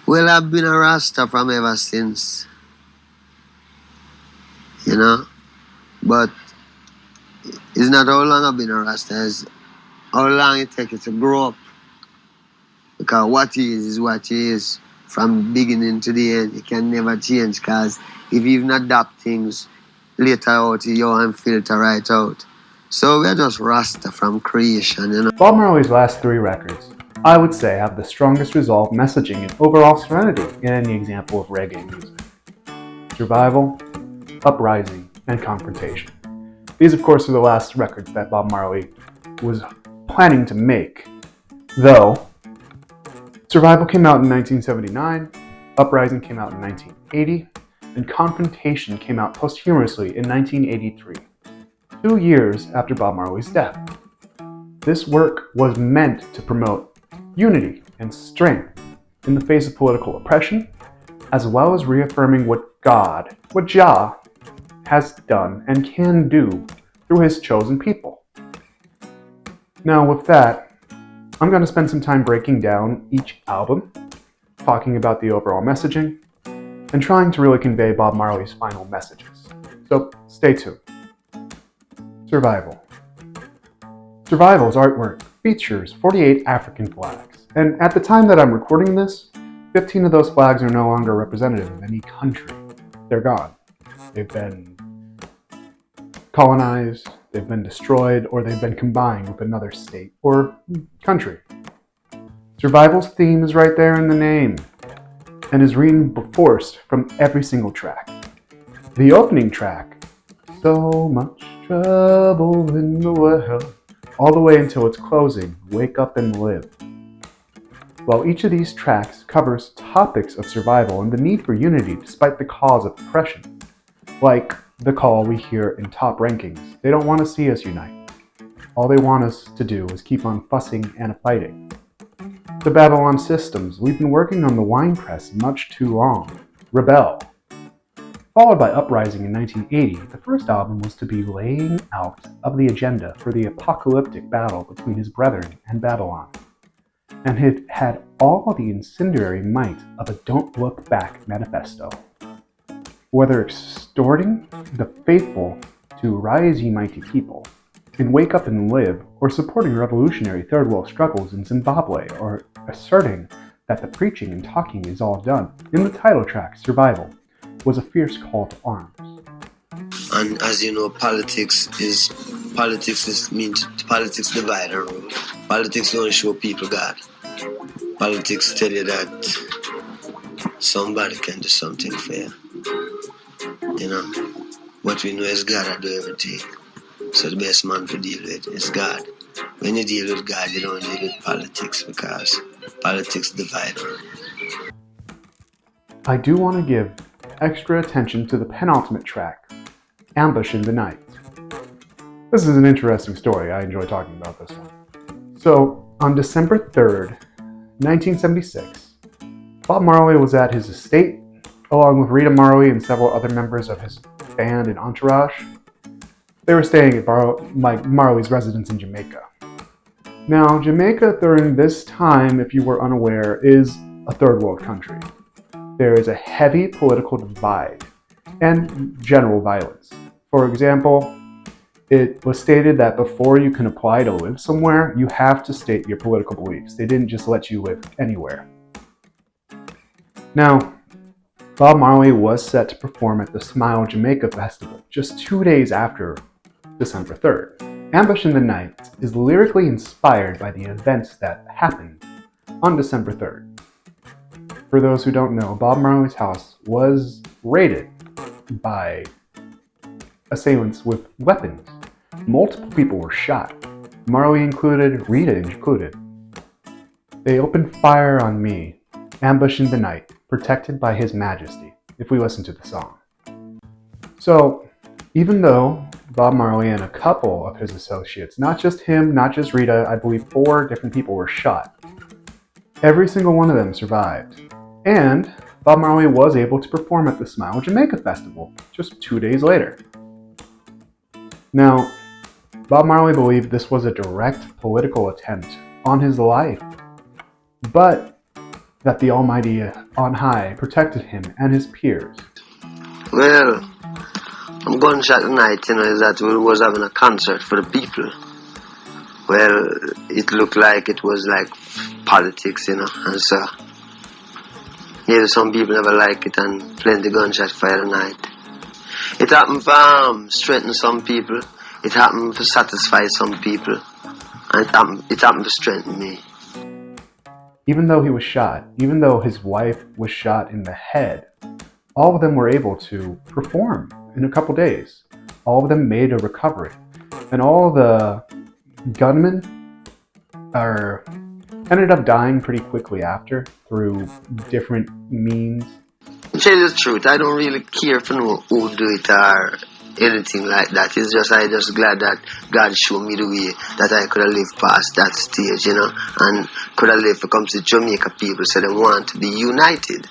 Well, I've been a Rasta from ever since, you know. But it's not how long I've been a Rasta, it's how long it takes you to grow up. Because what he is what he is. From beginning to the end, it can never change. Because if you even adapt things later out, you and filter right out. So we're just Rasta from creation, you know. Bob Marley's last 3 records, I would say, have the strongest resolve, messaging, and overall serenity in any example of reggae music. Survival, Uprising, and Confrontation. These, of course, are the last records that Bob Marley was planning to make. Though, Survival came out in 1979, Uprising came out in 1980, and Confrontation came out posthumously in 1983, 2 years after Bob Marley's death. This work was meant to promote unity and strength in the face of political oppression, as well as reaffirming what Jah, has done and can do through his chosen people. Now with that, I'm going to spend some time breaking down each album, talking about the overall messaging, and trying to really convey Bob Marley's final messages. So stay tuned. Survival. Survival's artwork features 48 African flags, and at the time that I'm recording this, 15 of those flags are no longer representative of any country. They're gone. They've been colonized, they've been destroyed, or they've been combined with another state or country. Survival's theme is right there in the name, and is reinforced from every single track. The opening track, So Much Trouble in the World, all the way until its closing, Wake Up and Live. While each of these tracks covers topics of survival and the need for unity despite the cause of oppression, like the call we hear in top rankings, they don't want to see us unite. All they want us to do is keep on fussing and fighting. The Babylon Systems, we've been working on the wine press much too long, Rebel. Followed by Uprising in 1980, the first album was to be laying out of the agenda for the apocalyptic battle between his brethren and Babylon, and it had all the incendiary might of a Don't Look Back manifesto. Whether exhorting the faithful to rise ye mighty people, and Wake Up and Live, or supporting revolutionary third world struggles in Zimbabwe, or asserting that the preaching and talking is all done, in the title track, Survival, was a fierce call to arms. And as you know, politics divide and rule. Politics don't show people God. Politics tell you that somebody can do something fair. You know, what we know is God that do everything. So the best man to deal with is God. When you deal with God, you don't deal with politics, because politics divide and rule. I do want to give extra attention to the penultimate track, Ambush in the Night. This is an interesting story. I enjoy talking about this one. So, on December 3rd, 1976, Bob Marley was at his estate, along with Rita Marley and several other members of his band and entourage. They were staying at Marley's residence in Jamaica. Now, Jamaica during this time, if you were unaware, is a third world country. There is a heavy political divide and general violence. For example, it was stated that before you can apply to live somewhere, you have to state your political beliefs. They didn't just let you live anywhere. Now, Bob Marley was set to perform at the Smile Jamaica Festival just 2 days after December 3rd. Ambush in the Night is lyrically inspired by the events that happened on December 3rd. For those who don't know, Bob Marley's house was raided by assailants with weapons. Multiple people were shot, Marley included, Rita included. They opened fire on me, Ambush in the Night, protected by His Majesty, if we listen to the song. So, even though Bob Marley and a couple of his associates, not just him, not just Rita, I believe 4 different people were shot, every single one of them survived. And Bob Marley was able to perform at the Smile Jamaica Festival just 2 days later. Now, Bob Marley believed this was a direct political attempt on his life, but that the Almighty on high protected him and his peers. Well, I'm gunshot tonight, is that we was having a concert for the people. Well, it looked like it was like politics, and so maybe some people never like it and plenty gunshot fire tonight. It happened for strengthen some people. It happened to satisfy some people. And it happened to strengthen me. Even though he was shot, even though his wife was shot in the head, all of them were able to perform in a couple days. All of them made a recovery. And all the gunmen ended up dying pretty quickly after through different means. To tell you the truth, I don't really care for know who do it or anything like that. It's just I just glad that God showed me the way that I could have lived past that stage, and could have lived to come to Jamaica people so they want to be united.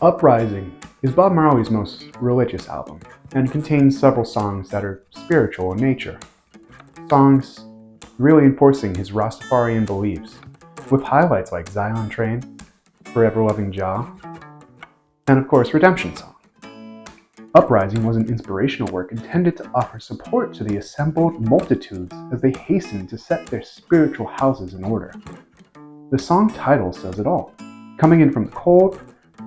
Uprising is Bob Marley's most religious album and contains several songs that are spiritual in nature. Songs really enforcing his Rastafarian beliefs, with highlights like Zion Train, Forever Loving Jah, and of course Redemption Song. Uprising was an inspirational work intended to offer support to the assembled multitudes as they hastened to set their spiritual houses in order. The song title says it all. Coming in from the cold,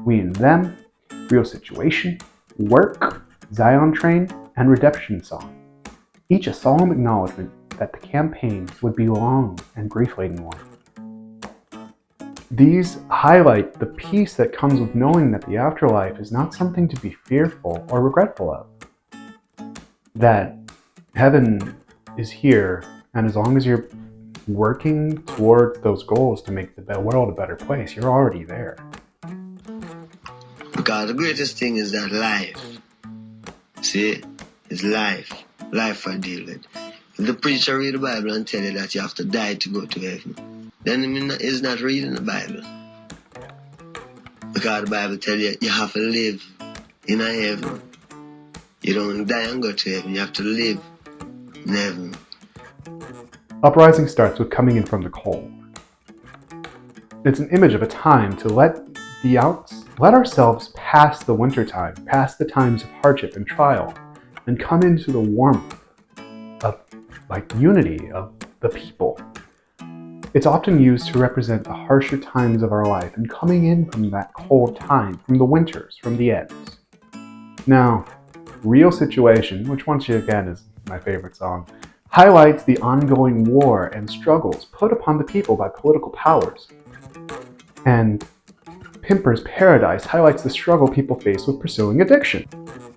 we and them, Real Situation, Work, Zion Train, and Redemption Song. Each a solemn acknowledgement that the campaign would be a long and grief-laden one. These highlight the peace that comes with knowing that the afterlife is not something to be fearful or regretful of. That heaven is here, and as long as you're working towards those goals to make the world a better place, you're already there. Because the greatest thing is that life. See? It's life. Life I deal with. If the preacher read the Bible and tell you that you have to die to go to heaven, then he's not reading the Bible. Because the Bible tells you you have to live in a heaven. You don't die and go to heaven. You have to live in heaven. Uprising starts with coming in from the cold. It's an image of a time to let ourselves pass the wintertime, pass the times of hardship and trial, and come into the warmth of unity of the people. It's often used to represent the harsher times of our life and coming in from that cold time, from the winters, from the ends. Now, Real Situation, which once again is my favorite song, highlights the ongoing war and struggles put upon the people by political powers. And Pimper's Paradise highlights the struggle people face with pursuing addiction.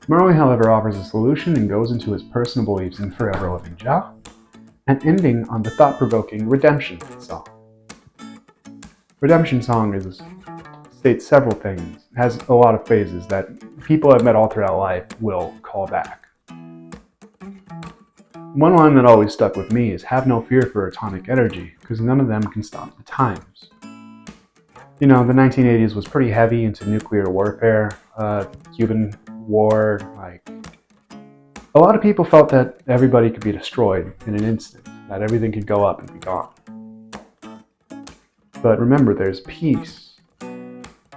Marley, however, offers a solution and goes into his personal beliefs in Forever Loving Jah, and ending on the thought-provoking Redemption Song. Redemption Song states several things, has a lot of phases that people I've met all throughout life will call back. One line that always stuck with me is, have no fear for atomic energy, because none of them can stop the times. The 1980s was pretty heavy into nuclear warfare, Cuban War, a lot of people felt that everybody could be destroyed in an instant, that everything could go up and be gone. But remember, there's peace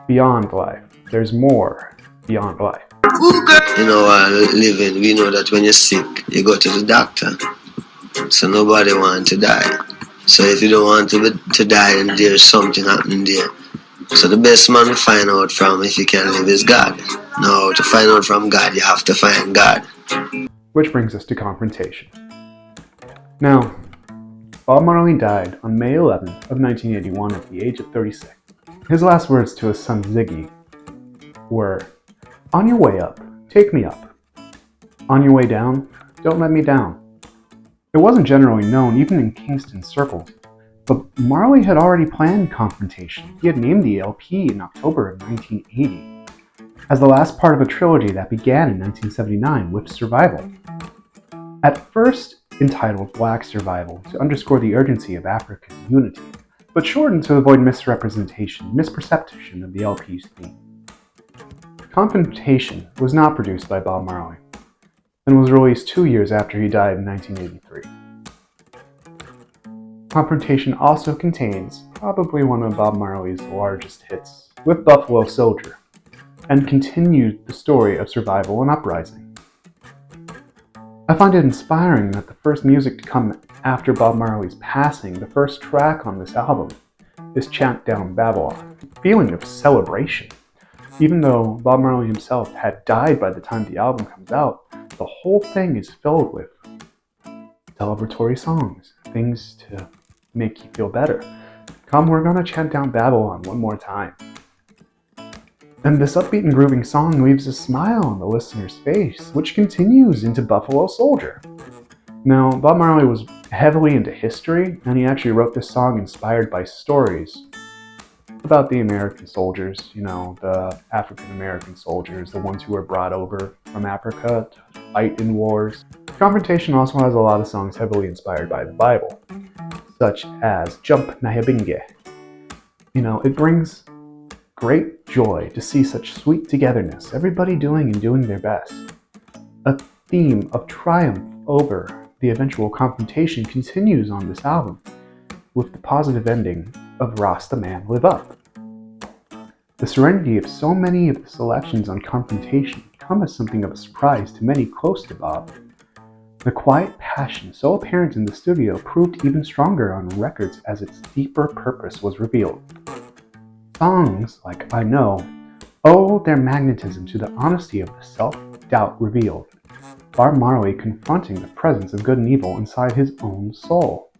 beyond life. There's more beyond life. Living, we know that when you're sick, you go to the doctor. So nobody wants to die. So if you don't want to die, then there's something happening there. So the best man to find out from, if you can live, is God. Now, to find out from God, you have to find God. Which brings us to Confrontation. Now, Bob Marley died on May 11th of 1981 at the age of 36. His last words to his son Ziggy were, "On your way up, take me up. On your way down, don't let me down." It wasn't generally known, even in Kingston circles, but Marley had already planned Confrontation. He had named the LP in October of 1980 as the last part of a trilogy that began in 1979 with Survival. At first entitled Black Survival to underscore the urgency of African unity, but shortened to avoid misperception of the LP's theme. Confrontation was not produced by Bob Marley and was released 2 years after he died in 1983. Confrontation also contains probably one of Bob Marley's largest hits with Buffalo Soldier, and continued the story of survival and uprising. I find it inspiring that the first music to come after Bob Marley's passing, the first track on this album, is Chant Down Babylon, a feeling of celebration. Even though Bob Marley himself had died by the time the album comes out, the whole thing is filled with celebratory songs, things to make you feel better. Come, we're gonna chant down Babylon one more time. And this upbeat and grooving song leaves a smile on the listener's face, which continues into Buffalo Soldier. Now, Bob Marley was heavily into history, and he actually wrote this song inspired by stories about the American soldiers, the African American soldiers, the ones who were brought over from Africa to fight in wars. Confrontation also has a lot of songs heavily inspired by the Bible, such as Jump Nyabinge. It brings great joy to see such sweet togetherness, everybody doing their best. A theme of triumph over the eventual confrontation continues on this album, with the positive ending of Rasta Man Live Up. The serenity of so many of the selections on Confrontation come as something of a surprise to many close to Bob. The quiet passion so apparent in the studio proved even stronger on records as its deeper purpose was revealed. Songs like I Know owe their magnetism to the honesty of the self-doubt revealed, Bob Marley confronting the presence of good and evil inside his own soul.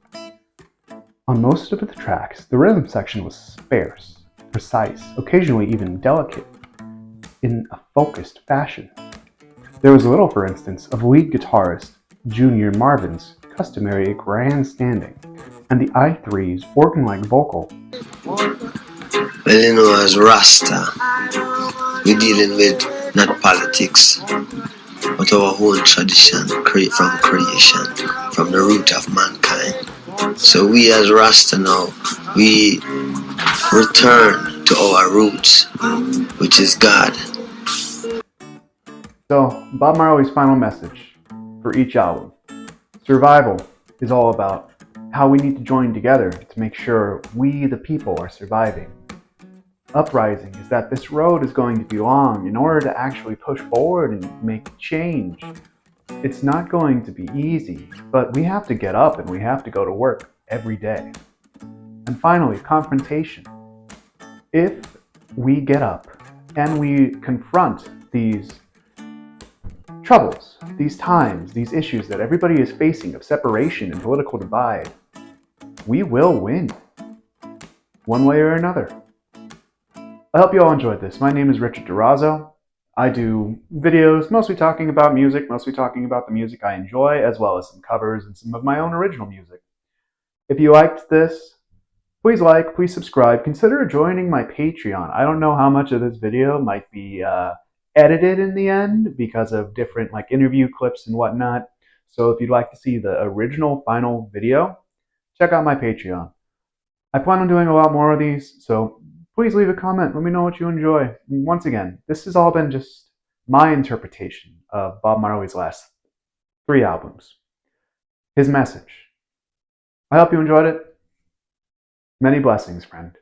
On most of the tracks, the rhythm section was sparse, precise, occasionally even delicate, in a focused fashion. There was little, for instance, of lead guitarist Junior Marvin's customary grandstanding, and the I3's organ-like vocal. Well, as Rasta, we're dealing with not politics, but our own tradition from creation, from the root of mankind. So we as Rasta now, we return to our roots, which is God. So, Bob Marley's final message for each album. Survival is all about how we need to join together to make sure we, the people, are surviving. Uprising is that this road is going to be long in order to actually push forward and make change. It's not going to be easy, but we have to get up and we have to go to work every day. And finally, confrontation. If we get up and we confront these troubles, these times, these issues that everybody is facing of separation and political divide, we will win, one way or another. I hope you all enjoyed this. My name is Richard Durazo. I do videos mostly talking about music, mostly talking about the music I enjoy, as well as some covers and some of my own original music. If you liked this, please like, please subscribe. Consider joining my Patreon. I don't know how much of this video might be edited in the end because of different interview clips and whatnot. So if you'd like to see the original final video, check out my Patreon. I plan on doing a lot more of these, so please leave a comment. Let me know what you enjoy. And once again, this has all been just my interpretation of Bob Marley's last 3 albums. His message. I hope you enjoyed it. Many blessings, friend.